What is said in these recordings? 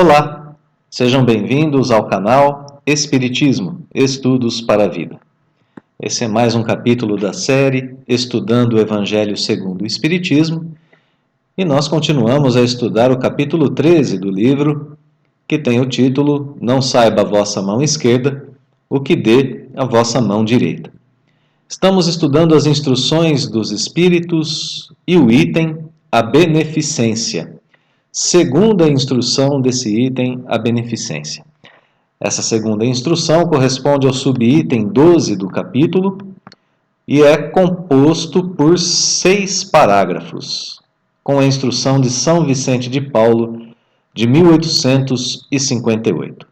Olá, sejam bem-vindos ao canal Espiritismo, Estudos para a Vida. Esse é mais um capítulo da série Estudando o Evangelho segundo o Espiritismo e nós continuamos a estudar o capítulo 13 do livro, que tem o título Não saiba a vossa mão esquerda o que dê a vossa mão direita. Estamos estudando as instruções dos Espíritos e o item A Beneficência. Segunda instrução desse item, a beneficência. Essa segunda instrução corresponde ao subitem 12 do capítulo e é composto por 6 parágrafos, com a instrução de São Vicente de Paulo, de 1858.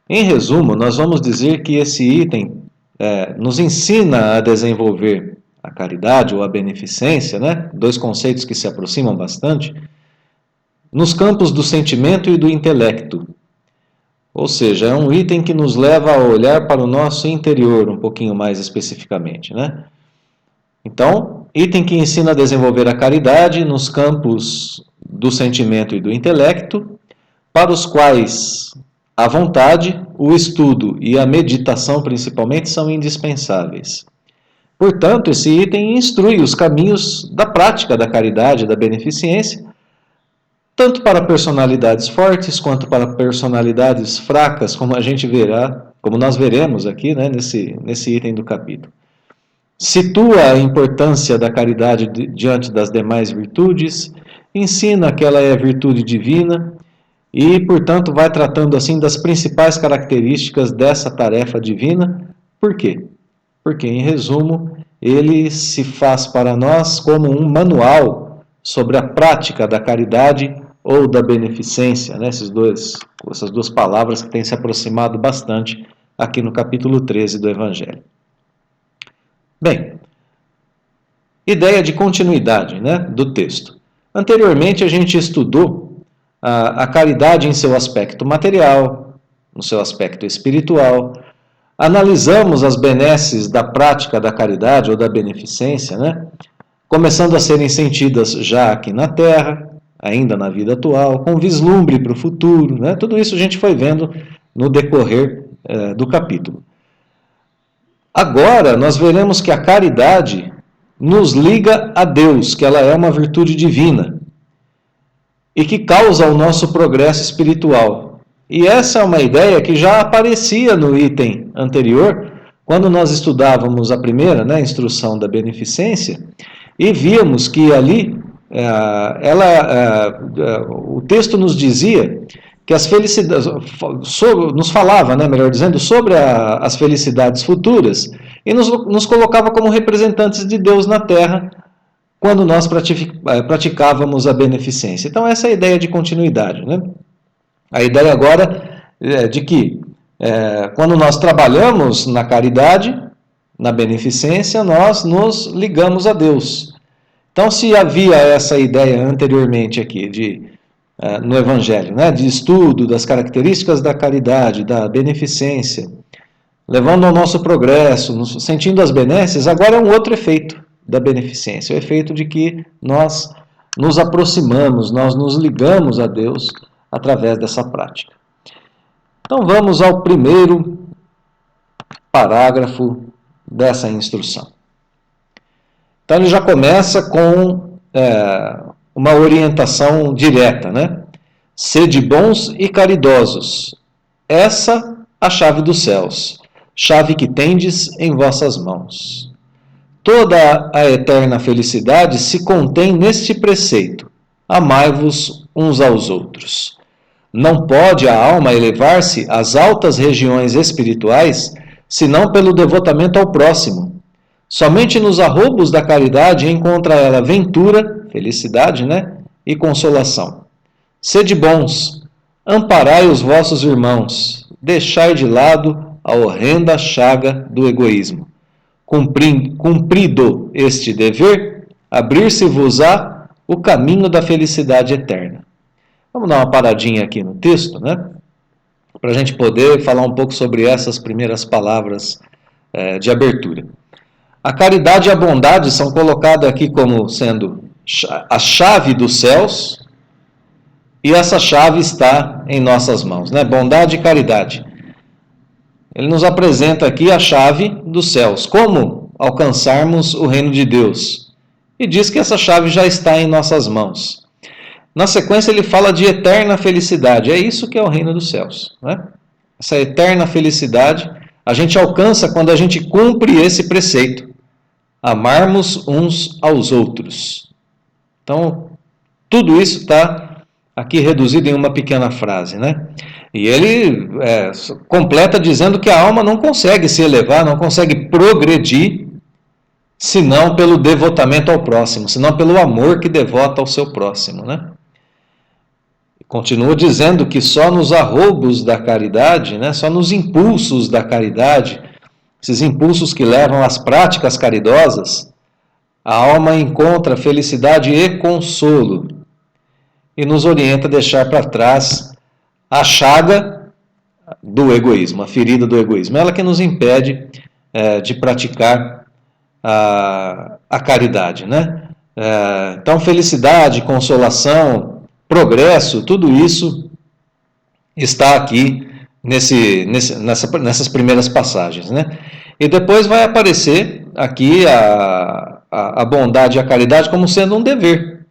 Em resumo, nós vamos dizer que esse item nos ensina a desenvolver a caridade ou a beneficência, né? Dois conceitos que se aproximam bastante, nos campos do sentimento e do intelecto. Ou seja, é um item que nos leva a olhar para o nosso interior um pouquinho mais especificamente, né? Então, item que ensina a desenvolver a caridade nos campos do sentimento e do intelecto, para os quais a vontade, o estudo e a meditação principalmente são indispensáveis. Portanto, esse item instrui os caminhos da prática da caridade e da beneficência, tanto para personalidades fortes quanto para personalidades fracas, como a gente verá, como nós veremos aqui, né, nesse item do capítulo. Situa a importância da caridade diante das demais virtudes, ensina que ela é virtude divina e, portanto, vai tratando assim das principais características dessa tarefa divina. Por quê? Porque, em resumo, ele se faz para nós como um manual sobre a prática da caridade ou da beneficência, né? Essas duas palavras que têm se aproximado bastante aqui no capítulo 13 do Evangelho. Bem, ideia de continuidade, né, do texto. Anteriormente a gente estudou a caridade em seu aspecto material, no seu aspecto espiritual, analisamos as benesses da prática da caridade ou da beneficência, né, começando a serem sentidas já aqui na Terra, ainda na vida atual, com vislumbre para o futuro, né? Tudo isso a gente foi vendo no decorrer do capítulo. Agora nós veremos que a caridade nos liga a Deus, que ela é uma virtude divina e que causa o nosso progresso espiritual. E essa é uma ideia que já aparecia no item anterior, quando nós estudávamos a primeira, né, instrução da beneficência, e víamos que ali o texto nos dizia que as felicidades, nos falava, né, melhor dizendo, sobre as felicidades futuras e nos colocava como representantes de Deus na Terra quando nós praticávamos a beneficência. Então essa é a ideia de continuidade, né? A ideia agora é de que quando nós trabalhamos na caridade, na beneficência, nós nos ligamos a Deus. Então, se havia essa ideia anteriormente aqui no Evangelho, né, de estudo das características da caridade, da beneficência, levando ao nosso progresso, sentindo as benesses, agora é um outro efeito da beneficência, o efeito de que nós nos aproximamos, nós nos ligamos a Deus através dessa prática. Então, vamos ao primeiro parágrafo dessa instrução. Então ele já começa com uma orientação direta, né? Sede bons e caridosos, essa a chave dos céus, chave que tendes em vossas mãos. Toda a eterna felicidade se contém neste preceito, amai-vos uns aos outros. Não pode a alma elevar-se às altas regiões espirituais, senão pelo devotamento ao próximo. Somente nos arroubos da caridade encontra ela ventura, felicidade, né, e consolação. Sede bons, amparai os vossos irmãos, deixai de lado a horrenda chaga do egoísmo. Cumprido este dever, abrir-se-vos-á o caminho da felicidade eterna. Vamos dar uma paradinha aqui no texto, né, para a gente poder falar um pouco sobre essas primeiras palavras de abertura. A caridade e a bondade são colocadas aqui como sendo a chave dos céus E essa chave está em nossas mãos, né? Bondade e caridade. Ele nos apresenta aqui a chave dos céus, como alcançarmos o reino de Deus. E diz que essa chave já está em nossas mãos. Na sequência ele fala de eterna felicidade. É isso que é o reino dos céus, né? Essa eterna felicidade a gente alcança quando a gente cumpre esse preceito: amarmos uns aos outros. Então, tudo isso está aqui reduzido em uma pequena frase, né? E ele completa dizendo que a alma não consegue se elevar, não consegue progredir, senão pelo devotamento ao próximo, senão pelo amor que devota ao seu próximo, né? Continua dizendo que só nos arroubos da caridade, né, só nos impulsos da caridade, esses impulsos que levam às práticas caridosas, a alma encontra felicidade e consolo e nos orienta a deixar para trás a chaga do egoísmo, a ferida do egoísmo. Ela que nos impede de praticar a caridade, né? Então, felicidade, consolação, progresso, tudo isso está aqui nessas primeiras passagens, né? E depois vai aparecer aqui a bondade e a caridade como sendo um dever.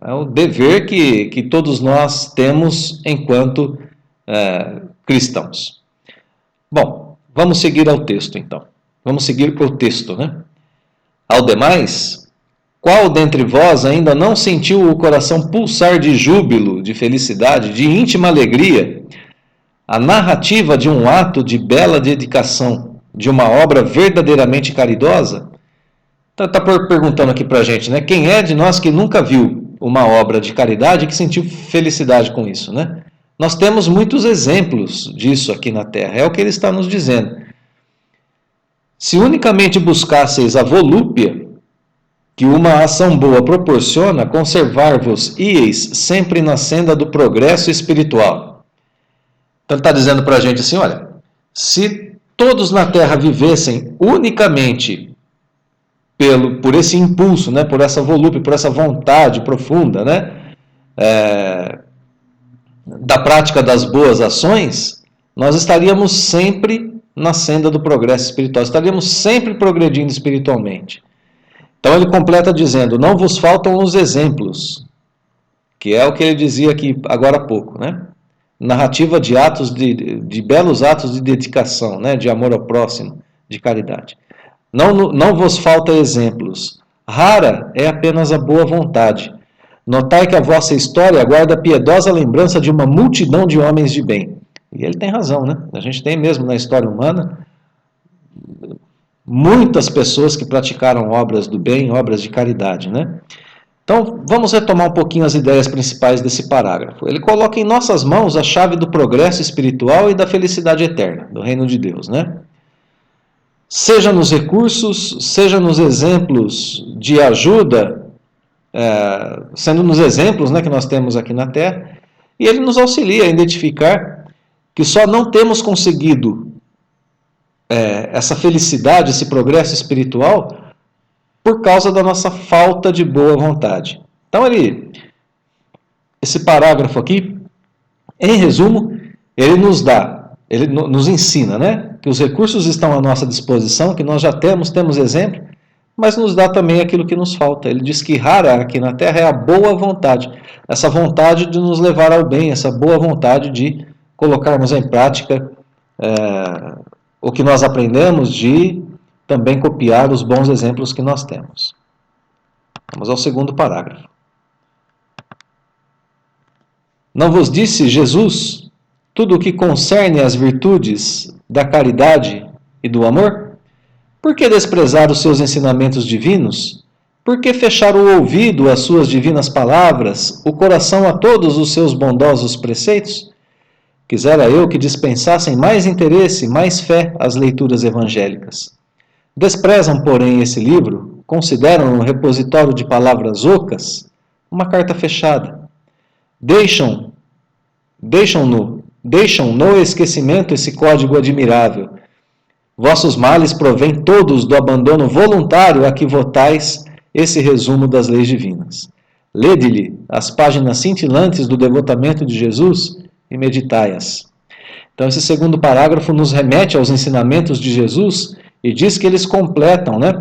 É o dever que todos nós temos enquanto cristãos. Bom, vamos seguir ao texto então. Vamos seguir o texto, né? Ao demais, qual dentre vós ainda não sentiu o coração pulsar de júbilo, de felicidade, de íntima alegria, a narrativa de um ato de bela dedicação, de uma obra verdadeiramente caridosa? Está perguntando aqui para a gente, né? Quem é de nós que nunca viu uma obra de caridade e que sentiu felicidade com isso, né? Nós temos muitos exemplos disso aqui na Terra, é o que ele está nos dizendo. Se unicamente buscasseis a volúpia que uma ação boa proporciona, conservar-vos íeis sempre na senda do progresso espiritual. Então ele está dizendo para a gente assim, olha, se todos na Terra vivessem unicamente por esse impulso, né, por essa volúpia, por essa vontade profunda, né, da prática das boas ações, nós estaríamos sempre na senda do progresso espiritual, estaríamos sempre progredindo espiritualmente. Então ele completa dizendo, não vos faltam os exemplos, que é o que ele dizia aqui agora há pouco, né? Narrativa de atos de belos atos de dedicação, né? De amor ao próximo, de caridade. Não vos falta exemplos. Rara é apenas a boa vontade. Notai que a vossa história guarda a piedosa lembrança de uma multidão de homens de bem. E ele tem razão, né? A gente tem mesmo na história humana muitas pessoas que praticaram obras do bem, obras de caridade, né? Então, vamos retomar um pouquinho as ideias principais desse parágrafo. Ele coloca em nossas mãos a chave do progresso espiritual e da felicidade eterna, do reino de Deus, né? Seja nos recursos, seja nos exemplos de ajuda, sendo nos exemplos, né, que nós temos aqui na Terra, e ele nos auxilia a identificar que só não temos conseguido essa felicidade, esse progresso espiritual, por causa da nossa falta de boa vontade. Então, esse parágrafo aqui, em resumo, ele nos ensina, né, que os recursos estão à nossa disposição, que nós já temos exemplo, mas nos dá também aquilo que nos falta. Ele diz que rara aqui na Terra é a boa vontade, essa vontade de nos levar ao bem, essa boa vontade de colocarmos em prática o que nós aprendemos, de também copiar os bons exemplos que nós temos. Vamos ao segundo parágrafo. Não vos disse Jesus tudo o que concerne às virtudes da caridade e do amor? Por que desprezar os seus ensinamentos divinos? Por que fechar o ouvido às suas divinas palavras, o coração a todos os seus bondosos preceitos? Quisera eu que dispensassem mais interesse, mais fé às leituras evangélicas. Desprezam, porém, esse livro, consideram um repositório de palavras ocas, uma carta fechada. Deixam no esquecimento esse código admirável. Vossos males provêm todos do abandono voluntário a que votais esse resumo das leis divinas. lede-lhe as páginas cintilantes do devotamento de Jesus e meditai-as. Então esse segundo parágrafo nos remete aos ensinamentos de Jesus e diz que eles completam, né,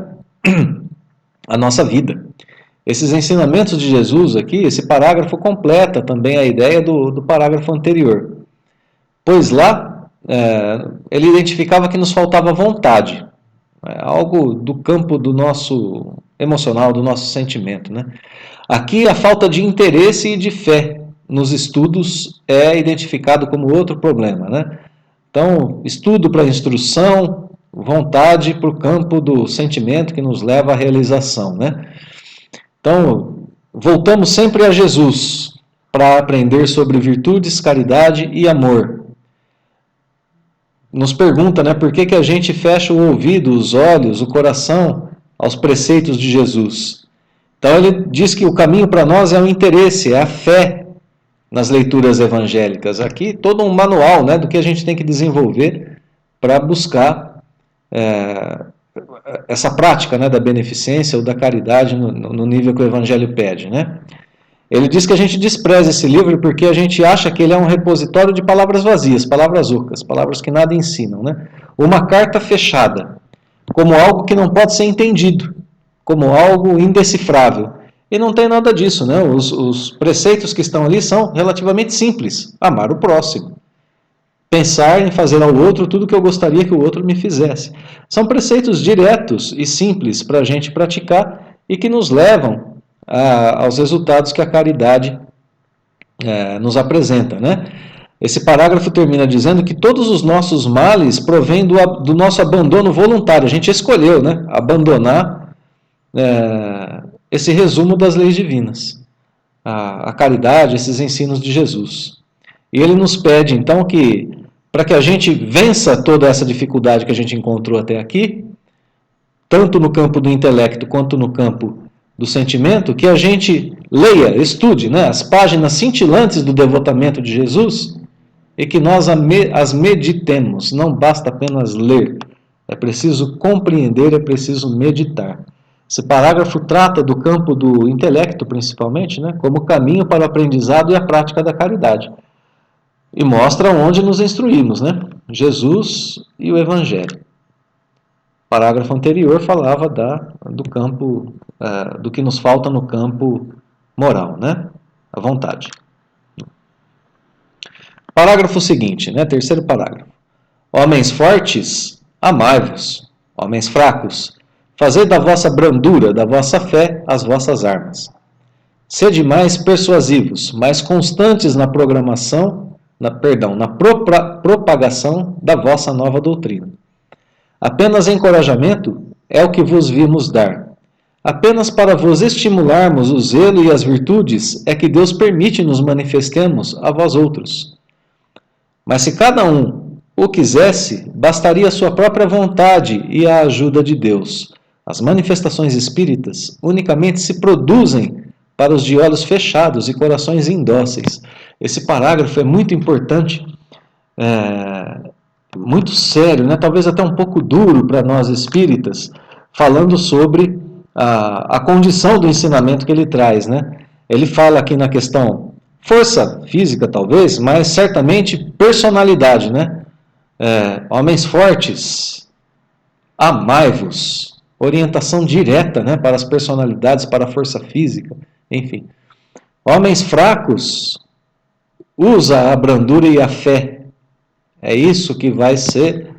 a nossa vida. Esses ensinamentos de Jesus aqui, esse parágrafo completa também a ideia do parágrafo anterior. Pois lá, ele identificava que nos faltava vontade, algo do campo do nosso emocional, do nosso sentimento, né? Aqui a falta de interesse e de fé nos estudos é identificado como outro problema, né? Então, estudo para instrução, vontade para o campo do sentimento que nos leva à realização, né? Então, voltamos sempre a Jesus para aprender sobre virtudes, caridade e amor. Nos pergunta, né, por que a gente fecha o ouvido, os olhos, o coração aos preceitos de Jesus. Então ele diz que o caminho para nós é o interesse, é a fé nas leituras evangélicas. Aqui todo um manual, né, do que a gente tem que desenvolver para buscar essa prática, né, da beneficência ou da caridade no nível que o Evangelho pede, né? Ele diz que a gente despreza esse livro porque a gente acha que ele é um repositório de palavras vazias, palavras ocas, palavras que nada ensinam, né? Uma carta fechada, como algo que não pode ser entendido, como algo indecifrável. E não tem nada disso, né? Os preceitos que estão ali são relativamente simples. Amar o próximo. Pensar em fazer ao outro tudo o que eu gostaria que o outro me fizesse. São preceitos diretos e simples para a gente praticar e que nos levam aos resultados que a caridade nos apresenta, né? Esse parágrafo termina dizendo que todos os nossos males provêm do nosso abandono voluntário. A gente escolheu, né, abandonar esse resumo das leis divinas, a caridade, esses ensinos de Jesus. E ele nos pede, então, que para que a gente vença toda essa dificuldade que a gente encontrou até aqui, tanto no campo do intelecto quanto no campo do sentimento, que a gente leia, estude, né, as páginas cintilantes do devotamento de Jesus e que nós as meditemos. Não basta apenas ler, é preciso compreender, é preciso meditar. Esse parágrafo trata do campo do intelecto, principalmente, né, como caminho para o aprendizado e a prática da caridade. E mostra onde nos instruímos, né? Jesus e o Evangelho. O parágrafo anterior falava do campo, do que nos falta no campo moral, né? A vontade. Parágrafo seguinte, né? Terceiro parágrafo. Homens fortes, amai-vos. Homens fracos, fazei da vossa brandura, da vossa fé, as vossas armas. Sede mais persuasivos, mais constantes na na propagação da vossa nova doutrina. Apenas encorajamento é o que vos vimos dar. Apenas para vos estimularmos o zelo e as virtudes é que Deus permite nos manifestemos a vós outros. Mas se cada um o quisesse, bastaria a sua própria vontade e a ajuda de Deus. As manifestações espíritas unicamente se produzem para os de olhos fechados e corações indóceis. Esse parágrafo é muito importante, muito sério, né? Talvez até um pouco duro para nós espíritas, falando sobre a condição do ensinamento que ele traz, né? Ele fala aqui na questão força física, talvez, mas certamente personalidade, né? Homens fortes, amai-vos. Orientação direta, né, para as personalidades, para a força física, enfim. Homens fracos, usa a brandura e a fé. É isso que vai ser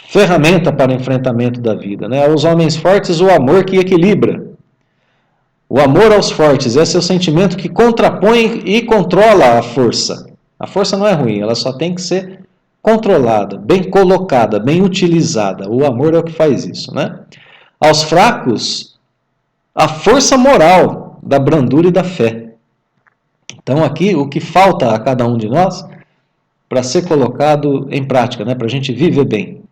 ferramenta para o enfrentamento da vida, né? Aos homens fortes, o amor que equilibra. O amor aos fortes, esse é o sentimento que contrapõe e controla a força. A força não é ruim, ela só tem que ser controlada, bem colocada, bem utilizada. O amor é o que faz isso, né? Aos fracos, a força moral da brandura e da fé. Então aqui o que falta a cada um de nós para ser colocado em prática, né, para a gente viver bem.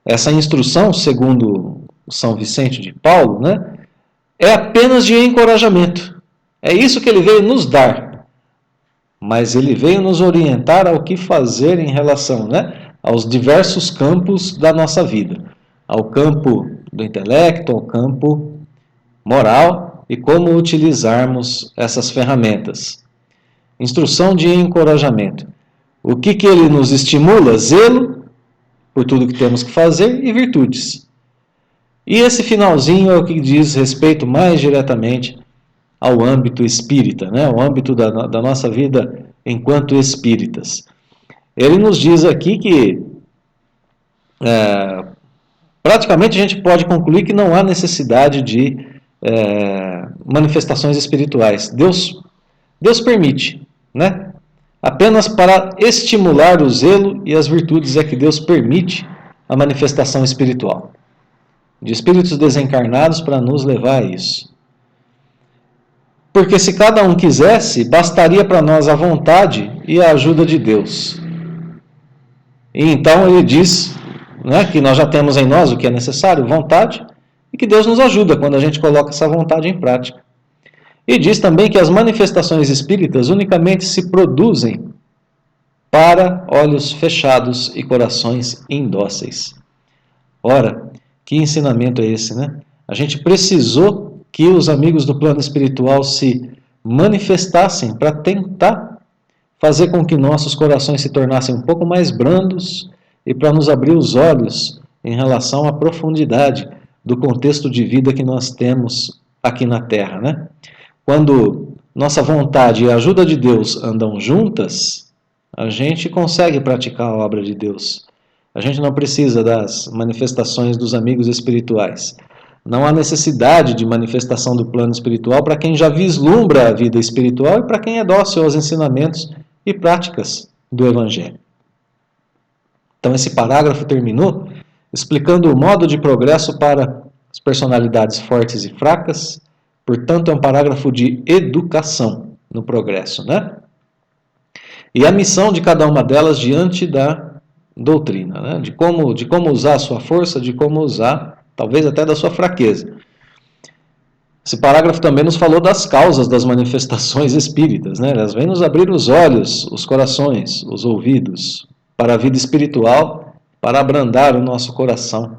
Essa instrução, segundo São Vicente de Paulo, né, é apenas de encorajamento. É isso que ele veio nos dar. Mas ele veio nos orientar ao que fazer em relação, né, aos diversos campos da nossa vida. Ao campo do intelecto, ao campo moral e como utilizarmos essas ferramentas. Instrução de encorajamento. O que ele nos estimula? Zelo por tudo que temos que fazer e virtudes. E esse finalzinho é o que diz respeito mais diretamente ao âmbito espírita, né? O âmbito da nossa vida enquanto espíritas. Ele nos diz aqui que praticamente a gente pode concluir que não há necessidade de manifestações espirituais. Deus permite, né? Apenas para estimular o zelo e as virtudes é que Deus permite a manifestação espiritual. De espíritos desencarnados para nos levar a isso. Porque se cada um quisesse, bastaria para nós a vontade e a ajuda de Deus. E então ele diz, né, que nós já temos em nós o que é necessário, vontade, e que Deus nos ajuda quando a gente coloca essa vontade em prática. E diz também que as manifestações espíritas unicamente se produzem para olhos fechados e corações indóceis. Ora, que ensinamento é esse, né? A gente precisou que os amigos do plano espiritual se manifestassem para tentar fazer com que nossos corações se tornassem um pouco mais brandos e para nos abrir os olhos em relação à profundidade do contexto de vida que nós temos aqui na Terra, né? Quando nossa vontade e a ajuda de Deus andam juntas, a gente consegue praticar a obra de Deus. A gente não precisa das manifestações dos amigos espirituais. Não há necessidade de manifestação do plano espiritual para quem já vislumbra a vida espiritual e para quem é dócil aos ensinamentos e práticas do Evangelho. Então esse parágrafo terminou explicando o modo de progresso para as personalidades fortes e fracas. Portanto, é um parágrafo de educação no progresso, né? E a missão de cada uma delas diante da doutrina, né? De como usar a sua força, de como usar, talvez até da sua fraqueza. Esse parágrafo também nos falou das causas das manifestações espíritas, né? Elas vêm nos abrir os olhos, os corações, os ouvidos para a vida espiritual, para abrandar o nosso coração.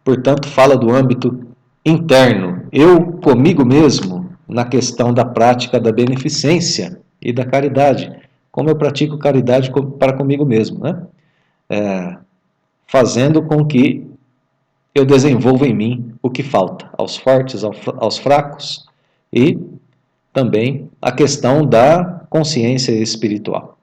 Portanto, fala do âmbito interno, eu comigo mesmo, na questão da prática da beneficência e da caridade. Como eu pratico caridade para comigo mesmo, né? Fazendo com que eu desenvolva em mim o que falta, aos fortes, aos fracos, e também a questão da consciência espiritual.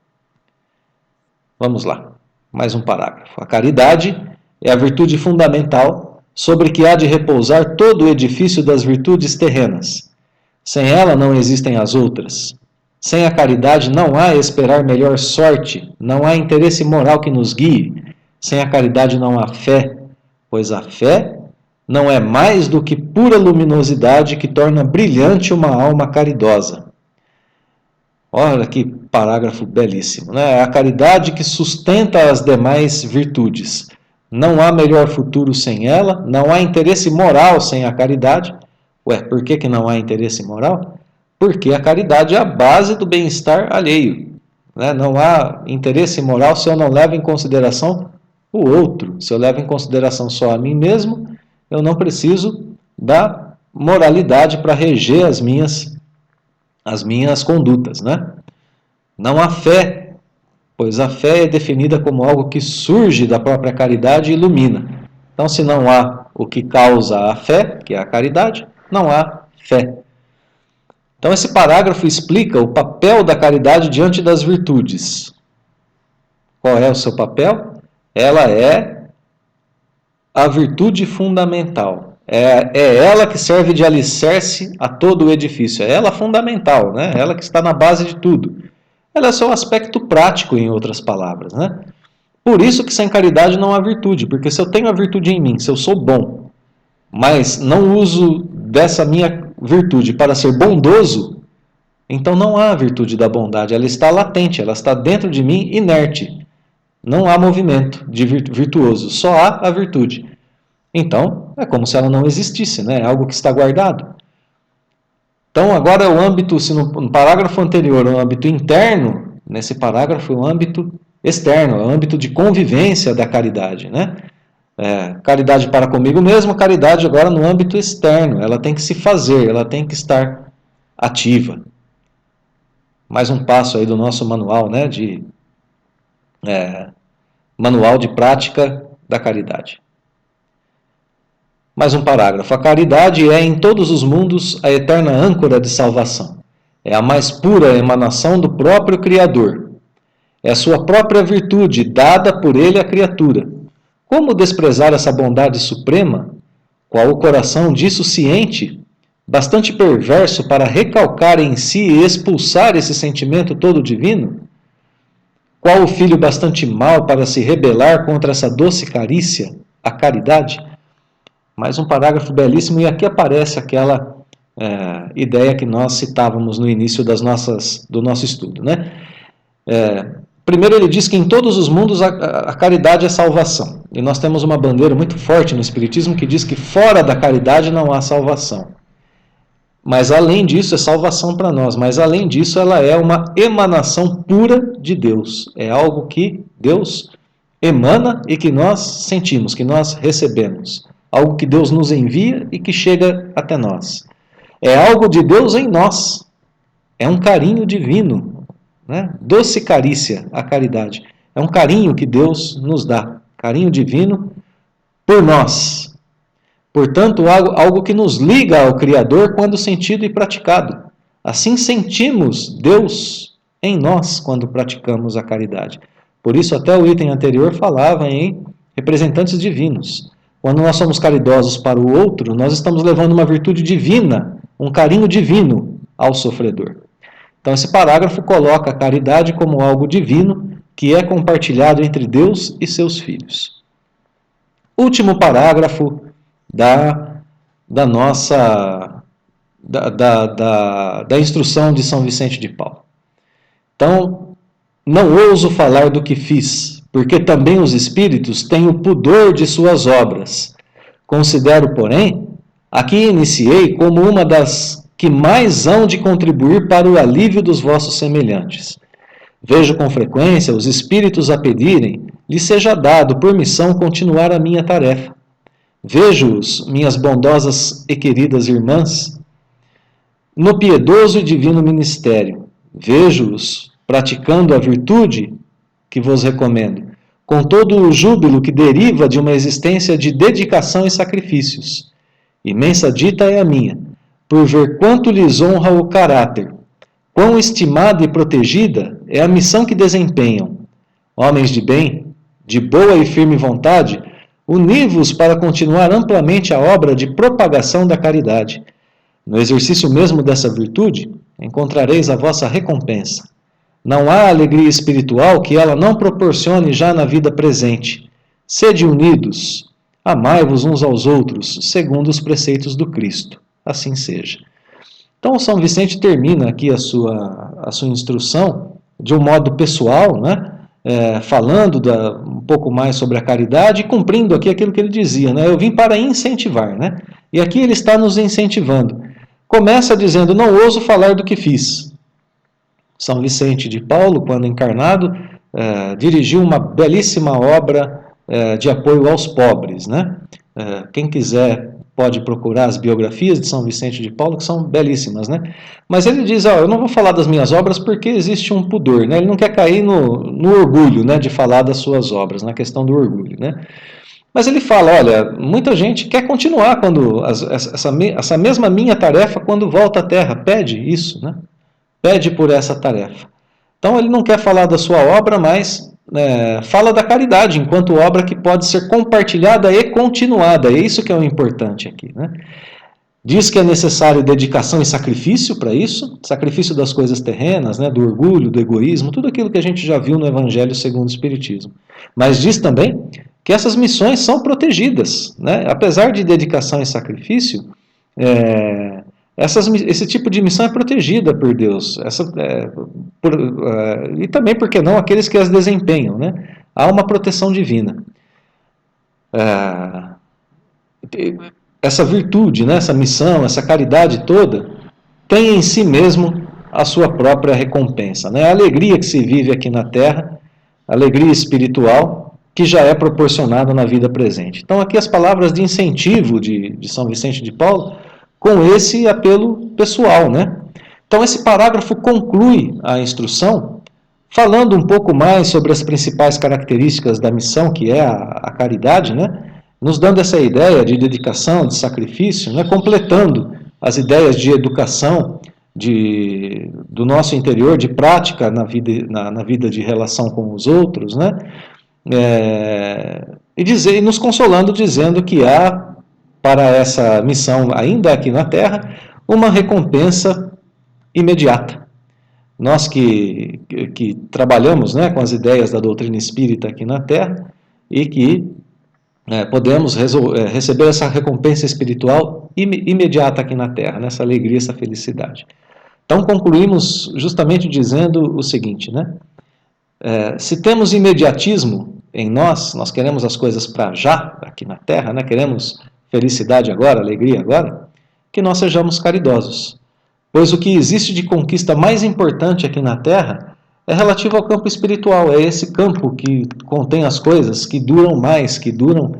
Vamos lá, mais um parágrafo. A caridade é a virtude fundamental sobre que há de repousar todo o edifício das virtudes terrenas. Sem ela não existem as outras. Sem a caridade não há esperar melhor sorte, não há interesse moral que nos guie. Sem a caridade não há fé, pois a fé não é mais do que pura luminosidade que torna brilhante uma alma caridosa. Olha que parágrafo belíssimo, né? É a caridade que sustenta as demais virtudes. Não há melhor futuro sem ela, não há interesse moral sem a caridade. Ué, por que não há interesse moral? Porque a caridade é a base do bem-estar alheio, né? Não há interesse moral se eu não levo em consideração o outro. Se eu levo em consideração só a mim mesmo, eu não preciso da moralidade para reger as minhas condutas, né? Não há fé, pois a fé é definida como algo que surge da própria caridade e ilumina. Então, se não há o que causa a fé, que é a caridade, não há fé. Então, esse parágrafo explica o papel da caridade diante das virtudes. Qual é o seu papel? Ela é a virtude fundamental. É ela que serve de alicerce a todo o edifício. É ela fundamental, né? É ela que está na base de tudo. Ela é seu aspecto prático, em outras palavras, né? Por isso que sem caridade não há virtude, porque se eu tenho a virtude em mim, se eu sou bom, mas não uso dessa minha virtude para ser bondoso, então não há a virtude da bondade, ela está latente, ela está dentro de mim, inerte. Não há movimento de virtuoso, só há a virtude. Então, é como se ela não existisse, né? É algo que está guardado. Então, agora o âmbito, se no parágrafo anterior o âmbito interno, nesse parágrafo o âmbito externo, o âmbito de convivência da caridade, né? Caridade para comigo mesmo, caridade agora no âmbito externo. Ela tem que se fazer, ela tem que estar ativa. Mais um passo aí do nosso manual, né, manual de prática da caridade. Mais um parágrafo. A caridade é em todos os mundos a eterna âncora de salvação. É a mais pura emanação do próprio Criador. É a sua própria virtude, dada por ele à criatura. Como desprezar essa bondade suprema? Qual o coração disso ciente, bastante perverso para recalcar em si e expulsar esse sentimento todo divino? Qual o filho bastante mau para se rebelar contra essa doce carícia, a caridade? Mais um parágrafo belíssimo, e aqui aparece aquela ideia que nós citávamos no início do nosso estudo, né? Primeiro ele diz que em todos os mundos a caridade é salvação. E nós temos uma bandeira muito forte no Espiritismo que diz que fora da caridade não há salvação. Mas além disso, é salvação para nós. Mas além disso, ela é uma emanação pura de Deus. É algo que Deus emana e que nós sentimos, que nós recebemos. Algo que Deus nos envia e que chega até nós. É algo de Deus em nós. É um carinho divino. Né? Doce carícia, a caridade. É um carinho que Deus nos dá. Carinho divino por nós. Portanto, algo que nos liga ao Criador quando sentido e praticado. Assim sentimos Deus em nós quando praticamos a caridade. Por isso, até o item anterior falava em representantes divinos. Quando nós somos caridosos para o outro, nós estamos levando uma virtude divina, um carinho divino ao sofredor. Então, esse parágrafo coloca a caridade como algo divino que é compartilhado entre Deus e seus filhos. Último parágrafo da instrução de São Vicente de Paulo. Então, não ouso falar do que fiz, porque também os espíritos têm o pudor de suas obras. Considero, porém, a que iniciei como uma das que mais hão de contribuir para o alívio dos vossos semelhantes. Vejo com frequência os espíritos a pedirem, lhe seja dado por missão continuar a minha tarefa. Vejo-os, minhas bondosas e queridas irmãs, no piedoso e divino ministério. Vejo-os praticando a virtude que vos recomendo, com todo o júbilo que deriva de uma existência de dedicação e sacrifícios. Imensa dita é a minha, por ver quanto lhes honra o caráter, quão estimada e protegida é a missão que desempenham. Homens de bem, de boa e firme vontade, uni-vos para continuar amplamente a obra de propagação da caridade. No exercício mesmo dessa virtude, encontrareis a vossa recompensa. Não há alegria espiritual que ela não proporcione já na vida presente. Sede unidos, amai-vos uns aos outros, segundo os preceitos do Cristo. Assim seja. Então, São Vicente termina aqui a sua instrução de um modo pessoal, né? Falando um pouco mais sobre a caridade e cumprindo aqui aquilo que ele dizia, né? Eu vim para incentivar, né? E aqui ele está nos incentivando. Começa dizendo, não ouso falar do que fiz. São Vicente de Paulo, quando encarnado, dirigiu uma belíssima obra de apoio aos pobres, né? Quem quiser pode procurar as biografias de São Vicente de Paulo, que são belíssimas, né? Mas ele diz, eu não vou falar das minhas obras porque existe um pudor, né? Ele não quer cair no orgulho, né, de falar das suas obras, na questão do orgulho, né? Mas ele fala, olha, muita gente quer continuar quando essa mesma minha tarefa quando volta à Terra, pede isso, né? Pede por essa tarefa. Então ele não quer falar da sua obra, mas fala da caridade enquanto obra que pode ser compartilhada e continuada. É isso que é o importante aqui, né? Diz que é necessário dedicação e sacrifício para isso, sacrifício das coisas terrenas, né, do orgulho, do egoísmo, tudo aquilo que a gente já viu no Evangelho segundo o Espiritismo. Mas diz também que essas missões são protegidas, né? Apesar de dedicação e sacrifício, esse tipo de missão é protegida por Deus. E também, por que não, aqueles que as desempenham, né? Há uma proteção divina. Essa virtude, né? Essa missão, essa caridade toda, tem em si mesmo a sua própria recompensa, né? A alegria que se vive aqui na Terra, a alegria espiritual, que já é proporcionado na vida presente. Então, aqui as palavras de incentivo de São Vicente de Paulo, com esse apelo pessoal, né? Então, esse parágrafo conclui a instrução, falando um pouco mais sobre as principais características da missão, que é a caridade, né? Nos dando essa ideia de dedicação, de sacrifício, né? Completando as ideias de educação do nosso interior, de prática na vida de relação com os outros, né? E nos consolando dizendo que há para essa missão, ainda aqui na Terra, uma recompensa imediata. Nós que trabalhamos, né, com as ideias da doutrina espírita aqui na Terra e que podemos receber essa recompensa espiritual imediata aqui na Terra, nessa alegria, essa felicidade. Então concluímos justamente dizendo o seguinte, né? Se temos imediatismo em nós queremos as coisas para já, aqui na Terra, né? Queremos felicidade agora, alegria agora, que nós sejamos caridosos. Pois o que existe de conquista mais importante aqui na Terra é relativo ao campo espiritual, é esse campo que contém as coisas que duram mais, que duram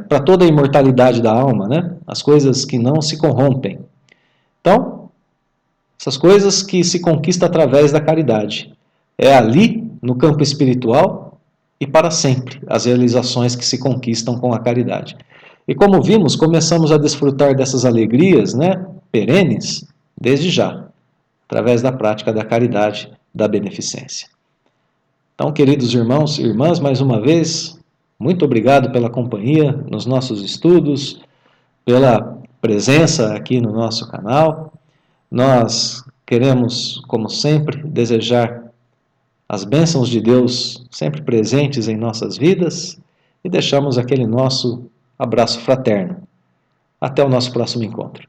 para toda a imortalidade da alma, né? As coisas que não se corrompem. Então, essas coisas que se conquistam através da caridade. É ali, no campo espiritual, e para sempre, as realizações que se conquistam com a caridade. E como vimos, começamos a desfrutar dessas alegrias, né, perenes, desde já, através da prática da caridade, da beneficência. Então, queridos irmãos e irmãs, mais uma vez, muito obrigado pela companhia nos nossos estudos, pela presença aqui no nosso canal. Nós queremos, como sempre, desejar as bênçãos de Deus sempre presentes em nossas vidas e deixamos aquele nosso abraço fraterno. Até o nosso próximo encontro.